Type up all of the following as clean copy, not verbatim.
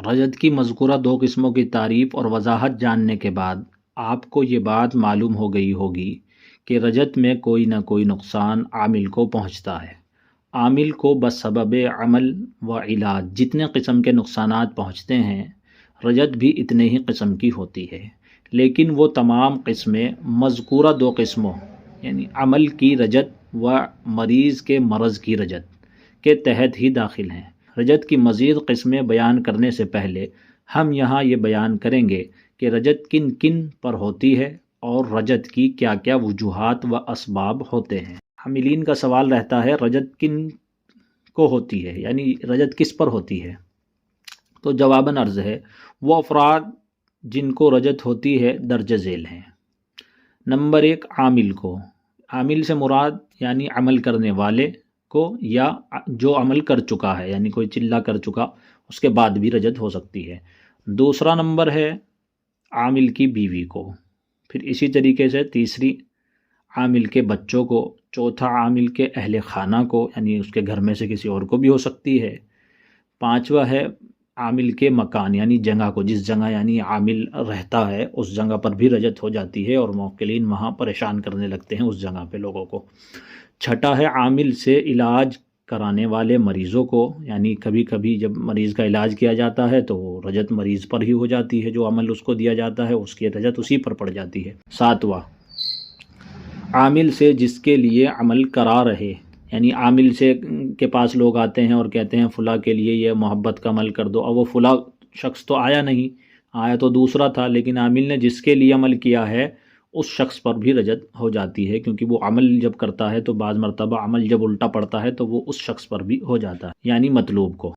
رجت کی مذکورہ دو قسموں کی تعریف اور وضاحت جاننے کے بعد آپ کو یہ بات معلوم ہو گئی ہوگی کہ رجت میں کوئی نہ کوئی نقصان عامل کو پہنچتا ہے۔ عامل کو بسبب عمل و علاج جتنے قسم کے نقصانات پہنچتے ہیں، رجت بھی اتنے ہی قسم کی ہوتی ہے، لیکن وہ تمام قسمیں مذکورہ دو قسموں یعنی عمل کی رجت و مریض کے مرض کی رجت کے تحت ہی داخل ہیں۔ رجت کی مزید قسمیں بیان کرنے سے پہلے ہم یہاں یہ بیان کریں گے کہ رجت کن کن پر ہوتی ہے اور رجت کی کیا کیا وجوہات و اسباب ہوتے ہیں۔ حاملین کا سوال رہتا ہے رجت کن کو ہوتی ہے، یعنی رجت کس پر ہوتی ہے؟ تو جواباً عرض ہے وہ افراد جن کو رجت ہوتی ہے درج ذیل ہیں۔ نمبر 1، عامل کو۔ عامل سے مراد یعنی عمل کرنے والے کو یا جو عمل کر چکا ہے، یعنی کوئی چلہ کر چکا اس کے بعد بھی رجت ہو سکتی ہے۔ دوسرا نمبر ہے عامل کی بیوی کو، پھر اسی طریقے سے تیسری عامل کے بچوں کو، چوتھا عامل کے اہل خانہ کو یعنی اس کے گھر میں سے کسی اور کو بھی ہو سکتی ہے۔ پانچواں ہے عامل کے مکان یعنی جگہ کو، جس جگہ یعنی عامل رہتا ہے اس جگہ پر بھی رجت ہو جاتی ہے اور موکلین وہاں پریشان کرنے لگتے ہیں اس جگہ پہ لوگوں کو۔ چھٹا ہے عامل سے علاج کرانے والے مریضوں کو، یعنی کبھی کبھی جب مریض کا علاج کیا جاتا ہے تو رجت مریض پر ہی ہو جاتی ہے، جو عمل اس کو دیا جاتا ہے اس کی رجت اسی پر پڑ جاتی ہے۔ ساتواں، عامل سے جس کے لیے عمل کرا رہے، یعنی عامل سے کے پاس لوگ آتے ہیں اور کہتے ہیں فلاں کے لیے یہ محبت کا عمل کر دو، اب وہ فلاں شخص تو آیا نہیں، آیا تو دوسرا تھا، لیکن عامل نے جس کے لیے عمل کیا ہے اس شخص پر بھی رجت ہو جاتی ہے، کیونکہ وہ عمل جب کرتا ہے تو بعض مرتبہ عمل جب الٹا پڑتا ہے تو وہ اس شخص پر بھی ہو جاتا ہے، یعنی مطلوب کو۔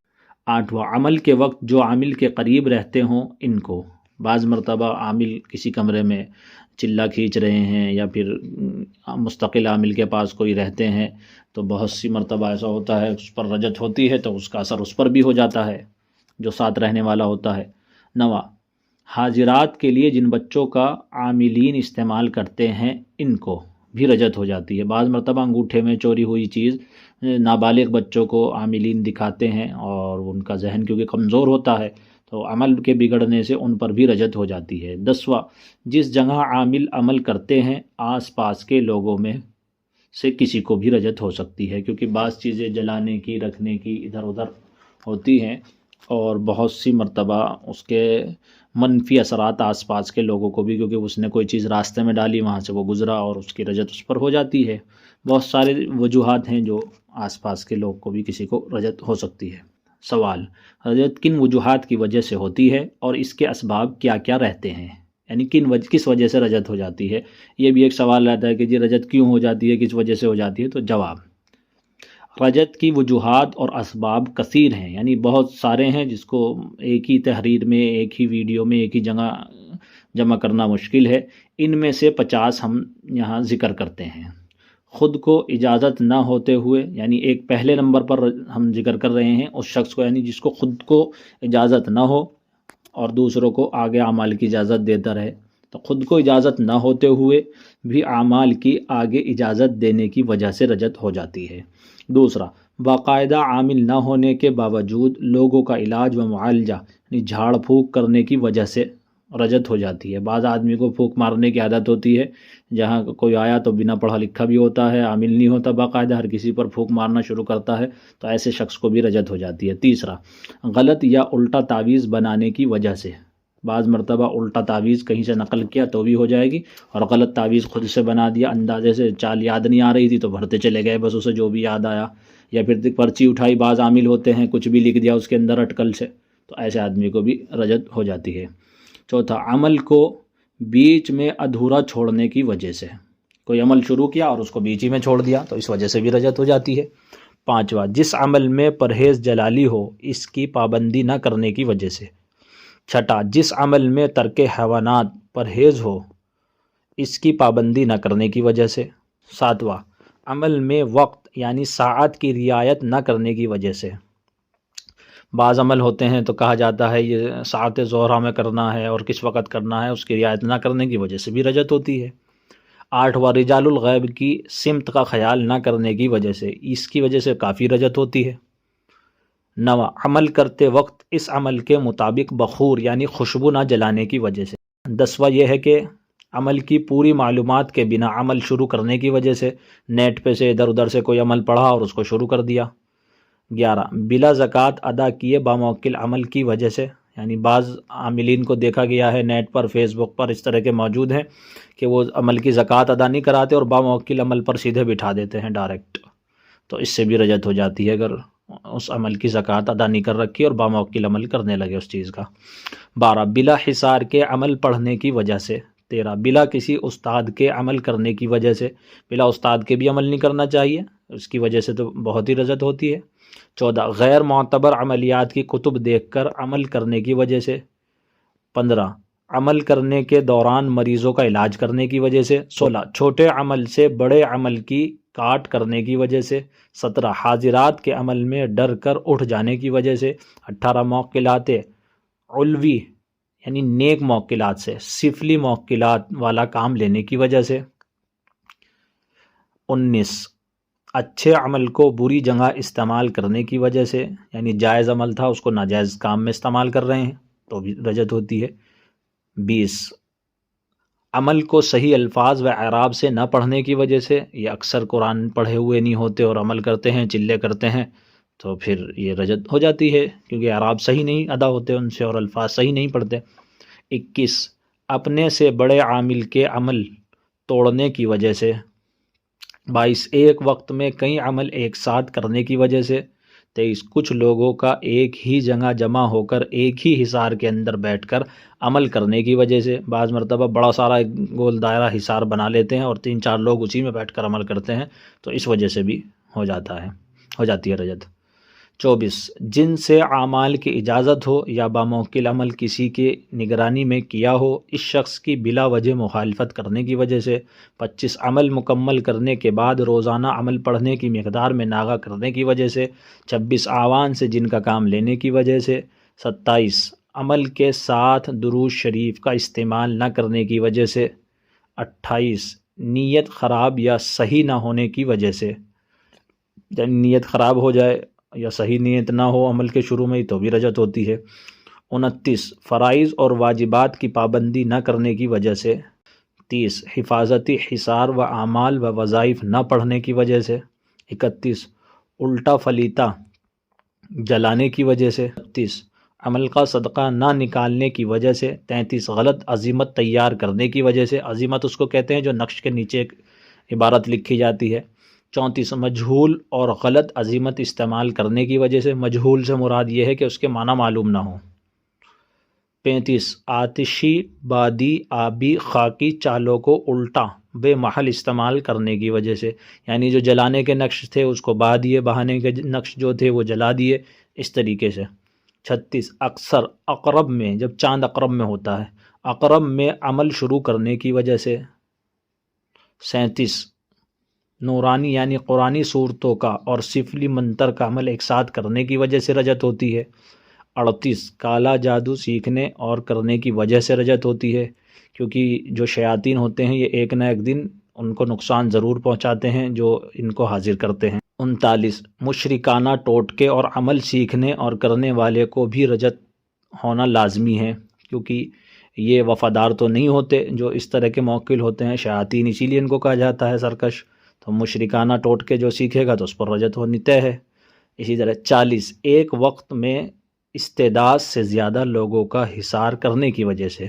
آٹھواں، عمل کے وقت جو عامل کے قریب رہتے ہوں ان کو۔ بعض مرتبہ عامل کسی کمرے میں چلہ کھینچ رہے ہیں یا پھر مستقل عامل کے پاس کوئی رہتے ہیں تو بہت سی مرتبہ ایسا ہوتا ہے اس پر رجت ہوتی ہے تو اس کا اثر اس پر بھی ہو جاتا ہے جو ساتھ رہنے والا ہوتا ہے۔ نواں، حاضرات کے لیے جن بچوں کا عاملین استعمال کرتے ہیں ان کو بھی رجت ہو جاتی ہے۔ بعض مرتبہ انگوٹھے میں چوری ہوئی چیز نابالغ بچوں کو عاملین دکھاتے ہیں اور ان کا ذہن کیونکہ کمزور ہوتا ہے تو عمل کے بگڑنے سے ان پر بھی رجت ہو جاتی ہے۔ 10واں، جس جگہ عامل عمل کرتے ہیں آس پاس کے لوگوں میں سے کسی کو بھی رجت ہو سکتی ہے، کیونکہ بعض چیزیں جلانے کی رکھنے کی ادھر ادھر ہوتی ہیں اور بہت سی مرتبہ اس کے منفی اثرات آس پاس کے لوگوں کو بھی، کیونکہ اس نے کوئی چیز راستے میں ڈالی وہاں سے وہ گزرا اور اس کی رجت اس پر ہو جاتی ہے۔ بہت سارے وجوہات ہیں جو آس پاس کے لوگ کو بھی کسی کو رجت ہو سکتی ہے۔ سوال، رجت کن وجوہات کی وجہ سے ہوتی ہے اور اس کے اسباب کیا کیا رہتے ہیں، یعنی کس وجہ سے رجت ہو جاتی ہے؟ یہ بھی ایک سوال رہتا ہے کہ جی رجت کیوں ہو جاتی ہے، کس وجہ سے ہو جاتی ہے؟ تو جواب، رجت کی وجوہات اور اسباب کثیر ہیں، یعنی بہت سارے ہیں جس کو ایک ہی تحریر میں، ایک ہی ویڈیو میں، ایک ہی جگہ جمع کرنا مشکل ہے۔ ان میں سے 50 ہم یہاں ذکر کرتے ہیں۔ خود کو اجازت نہ ہوتے ہوئے، یعنی ایک پہلے نمبر پر ہم ذکر کر رہے ہیں اس شخص کو، یعنی جس کو خود کو اجازت نہ ہو اور دوسروں کو آگے اعمال کی اجازت دیتا رہے، تو خود کو اجازت نہ ہوتے ہوئے بھی اعمال کی آگے اجازت دینے کی وجہ سے رجت ہو جاتی ہے۔ دوسرا، باقاعدہ عامل نہ ہونے کے باوجود لوگوں کا علاج و معالجہ یعنی جھاڑ پھونک کرنے کی وجہ سے رجت ہو جاتی ہے۔ بعض آدمی کو پھونک مارنے کی عادت ہوتی ہے، جہاں کوئی آیا تو بنا پڑھا لکھا بھی ہوتا ہے، عامل نہیں ہوتا باقاعدہ، ہر کسی پر پھونک مارنا شروع کرتا ہے تو ایسے شخص کو بھی رجت ہو جاتی ہے۔ تیسرا، غلط یا الٹا تعویذ بنانے کی وجہ سے۔ بعض مرتبہ الٹا تعویذ کہیں سے نقل کیا تو بھی ہو جائے گی، اور غلط تعویذ خود سے بنا دیا، اندازے سے چال یاد نہیں آ رہی تھی تو بھرتے چلے گئے بس اسے جو بھی یاد آیا، یا پھر پرچی اٹھائی، بعض عامل ہوتے ہیں کچھ بھی لکھ دیا اس کے اندر اٹکل سے، تو ایسے آدمی کو بھی رجت ہو جاتی ہے۔ چوتھا، عمل کو بیچ میں ادھورا چھوڑنے کی وجہ سے، کوئی عمل شروع کیا اور اس کو بیچ ہی میں چھوڑ دیا تو اس وجہ سے بھی رجت ہو جاتی ہے۔ پانچواں، جس عمل میں پرہیز جلالی ہو اس کی پابندی نہ کرنے کی وجہ سے۔ چھٹا، جس عمل میں ترک حیوانات پرہیز ہو اس کی پابندی نہ کرنے کی وجہ سے۔ ساتواں، عمل میں وقت یعنی ساعت کی رعایت نہ کرنے کی وجہ سے۔ بعض عمل ہوتے ہیں تو کہا جاتا ہے یہ ساعت ظہرہ میں کرنا ہے اور کس وقت کرنا ہے، اس کی رعایت نہ کرنے کی وجہ سے بھی رجت ہوتی ہے۔ آٹھواں، رجال الغیب کی سمت کا خیال نہ کرنے کی وجہ سے، اس کی وجہ سے کافی رجت ہوتی ہے۔ 9 عمل کرتے وقت اس عمل کے مطابق بخور یعنی خوشبو نہ جلانے کی وجہ سے۔ 10واں یہ ہے کہ عمل کی پوری معلومات کے بنا عمل شروع کرنے کی وجہ سے، نیٹ پہ سے ادھر ادھر سے کوئی عمل پڑھا اور اس کو شروع کر دیا۔ 11 بلا زکوٰۃ ادا کیے باموکل عمل کی وجہ سے، یعنی بعض عاملین کو دیکھا گیا ہے نیٹ پر فیس بک پر اس طرح کے موجود ہیں کہ وہ عمل کی زکوٰۃ ادا نہیں کراتے اور باموکل عمل پر سیدھے بٹھا دیتے ہیں ڈائریکٹ، تو اس سے بھی رجعت ہو جاتی ہے اگر اس عمل کی زکوٰۃ ادا نہیں کر رکھی اور باموکل عمل کرنے لگے اس چیز کا۔ 12 بلا حصار کے عمل پڑھنے کی وجہ سے۔ 13 بلا کسی استاد کے عمل کرنے کی وجہ سے، بلا استاد کے بھی عمل نہیں کرنا چاہیے، اس کی وجہ سے تو بہت ہی رجعت ہوتی ہے۔ 14 غیر معتبر عملیات کی کتب دیکھ کر عمل کرنے کی وجہ سے۔ 15 عمل کرنے کے دوران مریضوں کا علاج کرنے کی وجہ سے۔ 16 چھوٹے عمل سے بڑے عمل کی کاٹ کرنے کی وجہ سے۔ 17 حاضرات کے عمل میں ڈر کر اٹھ جانے کی وجہ سے۔ 18 موکلات علوی یعنی نیک موکلات سے سفلی موکلات والا کام لینے کی وجہ سے۔ 19 اچھے عمل کو بری جگہ استعمال کرنے کی وجہ سے، یعنی جائز عمل تھا اس کو ناجائز کام میں استعمال کر رہے ہیں تو بھی رجعت ہوتی ہے۔ 20 عمل کو صحیح الفاظ و اعراب سے نہ پڑھنے کی وجہ سے، یہ اکثر قرآن پڑھے ہوئے نہیں ہوتے اور عمل کرتے ہیں، چلے کرتے ہیں، تو پھر یہ رجعت ہو جاتی ہے کیونکہ اعراب صحیح نہیں ادا ہوتے ان سے اور الفاظ صحیح نہیں پڑھتے۔ 21 اپنے سے بڑے عامل کے عمل توڑنے کی وجہ سے۔ 22 ایک وقت میں کئی عمل ایک ساتھ کرنے کی وجہ سے۔ 23 کچھ لوگوں کا ایک ہی جگہ جمع ہو کر ایک ہی حصار کے اندر بیٹھ کر عمل کرنے کی وجہ سے، بعض مرتبہ بڑا سارا ایک گول دائرہ حصار بنا لیتے ہیں اور 3-4 لوگ اسی میں بیٹھ کر عمل کرتے ہیں تو اس وجہ سے بھی ہو جاتی ہے رجعت۔ 24 جن سے اعمال کی اجازت ہو یا باموکل عمل کسی کے نگرانی میں کیا ہو اس شخص کی بلا وجہ مخالفت کرنے کی وجہ سے۔ 25 عمل مکمل کرنے کے بعد روزانہ عمل پڑھنے کی مقدار میں ناغہ کرنے کی وجہ سے۔ 26 آوان سے جن کا کام لینے کی وجہ سے۔ 27 عمل کے ساتھ درود شریف کا استعمال نہ کرنے کی وجہ سے۔ 28 نیت خراب یا صحیح نہ ہونے کی وجہ سے، جب نیت خراب ہو جائے یا صحیح نیت نہ ہو عمل کے شروع میں ہی تو بھی رجعت ہوتی ہے۔ 29 فرائض اور واجبات کی پابندی نہ کرنے کی وجہ سے۔ 30 حفاظتی حصار و اعمال و وظائف نہ پڑھنے کی وجہ سے۔ 31 الٹا فلیتا جلانے کی وجہ سے۔ 32 عمل کا صدقہ نہ نکالنے کی وجہ سے۔ 33 غلط عزیمت تیار کرنے کی وجہ سے، عزیمت اس کو کہتے ہیں جو نقش کے نیچے ایک عبارت لکھی جاتی ہے۔ 34 مجہول اور غلط عزیمت استعمال کرنے کی وجہ سے، مجہول سے مراد یہ ہے کہ اس کے معنی معلوم نہ ہو۔ 35 آتشی بادی آبی خاکی چالوں کو الٹا بے محل استعمال کرنے کی وجہ سے، یعنی جو جلانے کے نقش تھے اس کو بہا دیے، بہانے کے نقش جو تھے وہ جلا دیے، اس طریقے سے۔ 36 اکثر اقرب میں، جب چاند اقرب میں ہوتا ہے، اقرب میں عمل شروع کرنے کی وجہ سے۔ 37 نورانی یعنی قرآنی صورتوں کا اور سفلی منتر کا عمل ایک ساتھ کرنے کی وجہ سے رجعت ہوتی ہے۔ 38 کالا جادو سیکھنے اور کرنے کی وجہ سے رجعت ہوتی ہے، کیونکہ جو شیاطین ہوتے ہیں یہ ایک نہ ایک دن ان کو نقصان ضرور پہنچاتے ہیں جو ان کو حاضر کرتے ہیں۔ 39 مشرکانہ ٹوٹکے اور عمل سیکھنے اور کرنے والے کو بھی رجعت ہونا لازمی ہے، کیونکہ یہ وفادار تو نہیں ہوتے جو اس طرح کے موکل ہوتے ہیں، شیاطین اسی لیے ان کو کہا جاتا ہے سرکش، تو مشرکانہ ٹوٹکے جو سیکھے گا تو اس پر رجعت ہونی طے ہے۔ اسی طرح 40 ایک وقت میں استعداد سے زیادہ لوگوں کا حصار کرنے کی وجہ سے،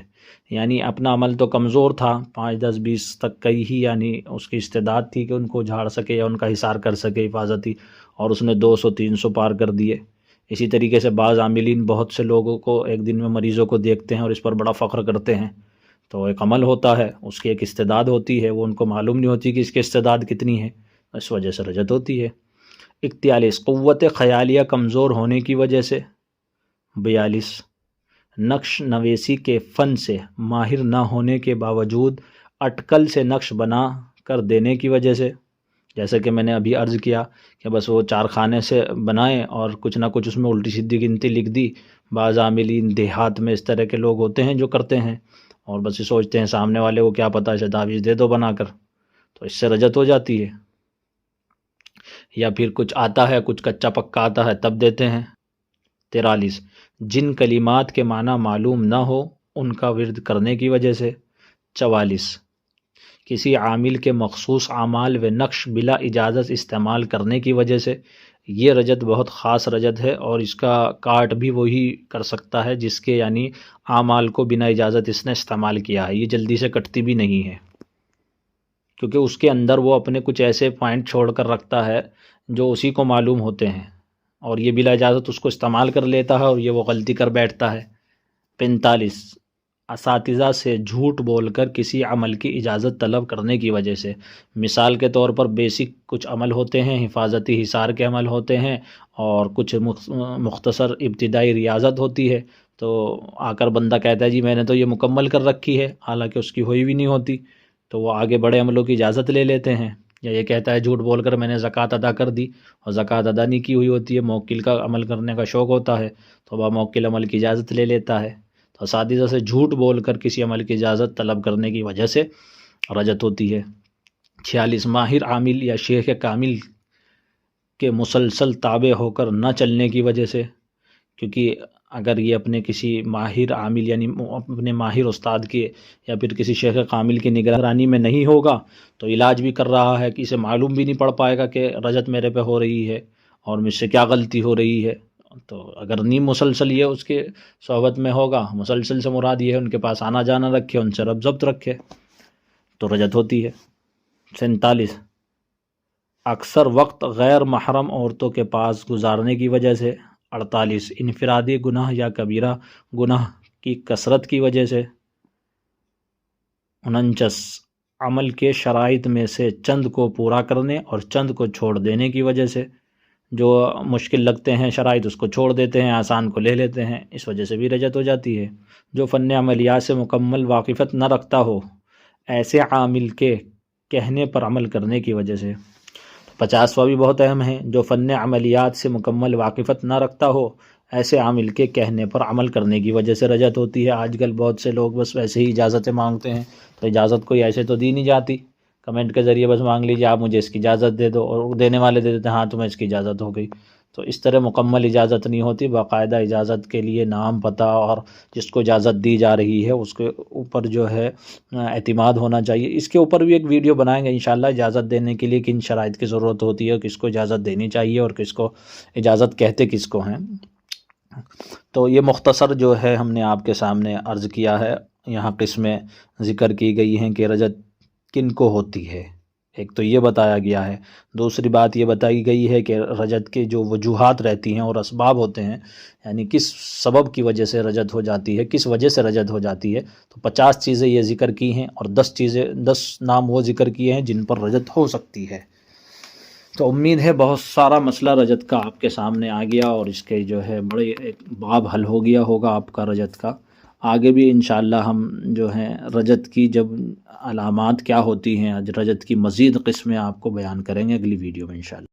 یعنی اپنا عمل تو کمزور تھا، 5 10 20 تک کا ہی یعنی اس کی استعداد تھی کہ ان کو جھاڑ سکے یا ان کا حصار کر سکے حفاظتی، اور اس نے 200 300 پار کر دیے۔ اسی طریقے سے بعض عاملین بہت سے لوگوں کو ایک دن میں مریضوں کو دیکھتے ہیں اور اس پر بڑا فخر کرتے ہیں، تو ایک عمل ہوتا ہے، اس کی ایک استعداد ہوتی ہے، وہ ان کو معلوم نہیں ہوتی کہ اس کی استعداد کتنی ہے، اس وجہ سے رجعت ہوتی ہے۔ 41 قوت خیالیہ کمزور ہونے کی وجہ سے۔ 42 نقش نویسی کے فن سے ماہر نہ ہونے کے باوجود اٹکل سے نقش بنا کر دینے کی وجہ سے، جیسے کہ میں نے ابھی عرض کیا کہ بس وہ 4 خانے سے بنائیں اور کچھ نہ کچھ اس میں الٹی سیدھی گنتی لکھ دی۔ بعض عاملین دیہات میں اس طرح کے لوگ ہوتے ہیں جو کرتے ہیں اور بس یہ سوچتے ہیں سامنے والے کو کیا پتہ ہے تعویذ دے دو بنا کر، تو اس سے رجعت ہو جاتی ہے۔ یا پھر کچھ آتا ہے، کچھ کچا پکا آتا ہے تب دیتے ہیں، 43 جن کلمات کے معنی معلوم نہ ہو ان کا ورد کرنے کی وجہ سے۔ 44 کسی عامل کے مخصوص اعمال و نقش بلا اجازت استعمال کرنے کی وجہ سے۔ یہ رجت بہت خاص رجت ہے اور اس کا کاٹ بھی وہی کر سکتا ہے جس کے یعنی اعمال کو بنا اجازت اس نے استعمال کیا ہے، یہ جلدی سے کٹتی بھی نہیں ہے، کیونکہ اس کے اندر وہ اپنے کچھ ایسے پوائنٹ چھوڑ کر رکھتا ہے جو اسی کو معلوم ہوتے ہیں، اور یہ بلا اجازت اس کو استعمال کر لیتا ہے اور یہ وہ غلطی کر بیٹھتا ہے۔ 45 اساتذہ سے جھوٹ بول کر کسی عمل کی اجازت طلب کرنے کی وجہ سے۔ مثال کے طور پر بیسک کچھ عمل ہوتے ہیں، حفاظتی حصار کے عمل ہوتے ہیں اور کچھ مختصر ابتدائی ریاضت ہوتی ہے، تو آ کر بندہ کہتا ہے جی میں نے تو یہ مکمل کر رکھی ہے، حالانکہ اس کی ہوئی بھی نہیں ہوتی، تو وہ آگے بڑے عملوں کی اجازت لے لیتے ہیں۔ یا یہ کہتا ہے جھوٹ بول کر میں نے زکوٰۃ ادا کر دی اور زکوٰۃ ادا نہیں کی ہوئی ہوتی ہے، موکل کا عمل کرنے کا شوق ہوتا ہے تو وہ موکل عمل کی اجازت لے لیتا ہے، تو اساتذہ سے جھوٹ بول کر کسی عمل کی اجازت طلب کرنے کی وجہ سے رجت ہوتی ہے۔ 46 ماہر عامل یا شیخ کامل کے مسلسل تابع ہو کر نہ چلنے کی وجہ سے، کیونکہ اگر یہ اپنے کسی ماہر عامل یعنی اپنے ماہر استاد کے یا پھر کسی شیخ کامل کی نگرانی میں نہیں ہوگا تو علاج بھی کر رہا ہے کہ اسے معلوم بھی نہیں پڑ پائے گا کہ رجت میرے پہ ہو رہی ہے اور مجھ سے کیا غلطی ہو رہی ہے، تو اگر نہیں مسلسل یہ اس کے صحبت میں ہوگا، مسلسل سے مراد یہ ہے ان کے پاس آنا جانا رکھے، ان سے ربط ضبط رکھے، تو رجت ہوتی ہے۔ 47 اکثر وقت غیر محرم عورتوں کے پاس گزارنے کی وجہ سے۔ 48 انفرادی گناہ یا کبیرہ گناہ کی کثرت کی وجہ سے۔ 49 عمل کے شرائط میں سے چند کو پورا کرنے اور چند کو چھوڑ دینے کی وجہ سے، جو مشکل لگتے ہیں شرائط اس کو چھوڑ دیتے ہیں، آسان کو لے لیتے ہیں، اس وجہ سے بھی رجت ہو جاتی ہے۔ جو فن عملیات سے مکمل واقفیت نہ رکھتا ہو ایسے عامل کے کہنے پر عمل کرنے کی وجہ سے۔ 50واں بھی بہت اہم ہے، جو فن عملیات سے مکمل واقفیت نہ رکھتا ہو ایسے عامل کے کہنے پر عمل کرنے کی وجہ سے رجت ہوتی ہے۔ آج کل بہت سے لوگ بس ویسے ہی اجازتیں مانگتے ہیں، تو اجازت کوئی ایسے تو دی نہیں جاتی، کمنٹ کے ذریعے بس مانگ لیجیے آپ مجھے اس کی اجازت دے دو، اور دینے والے دے دیتے ہیں ہاں تمہیں اس کی اجازت ہو گئی، تو اس طرح مکمل اجازت نہیں ہوتی۔ باقاعدہ اجازت کے لیے نام، پتہ اور جس کو اجازت دی جا رہی ہے اس کے اوپر جو ہے اعتماد ہونا چاہیے۔ اس کے اوپر بھی ایک ویڈیو بنائیں گے انشاءاللہ، اجازت دینے کے لیے کن شرائط کی ضرورت ہوتی ہے، کس کو اجازت دینی چاہیے اور کس کو اجازت کہتے کس کو ہیں۔ تو یہ مختصر جو ہے ہم نے آپ کے سامنے عرض کیا ہے، یہاں قسمیں ذکر کی گئی ہیں کہ رجت کن کو ہوتی ہے، ایک تو یہ بتایا گیا ہے، دوسری بات یہ بتائی گئی ہے کہ رجت کے جو وجوہات رہتی ہیں اور اسباب ہوتے ہیں، یعنی کس سبب کی وجہ سے رجت ہو جاتی ہے، کس وجہ سے رجت ہو جاتی ہے، تو 50 چیزیں یہ ذکر کی ہیں اور 10 نام وہ ذکر کیے ہیں جن پر رجت ہو سکتی ہے۔ تو امید ہے بہت سارا مسئلہ رجت کا آپ کے سامنے آ گیا اور اس کے جو ہے بڑے ایک باب حل ہو گیا ہوگا آپ کا رجت کا۔ آگے بھی انشاءاللہ ہم جو ہیں رجت کی جب علامات کیا ہوتی ہیں، رجت کی مزید قسمیں آپ کو بیان کریں گے اگلی ویڈیو میں انشاءاللہ۔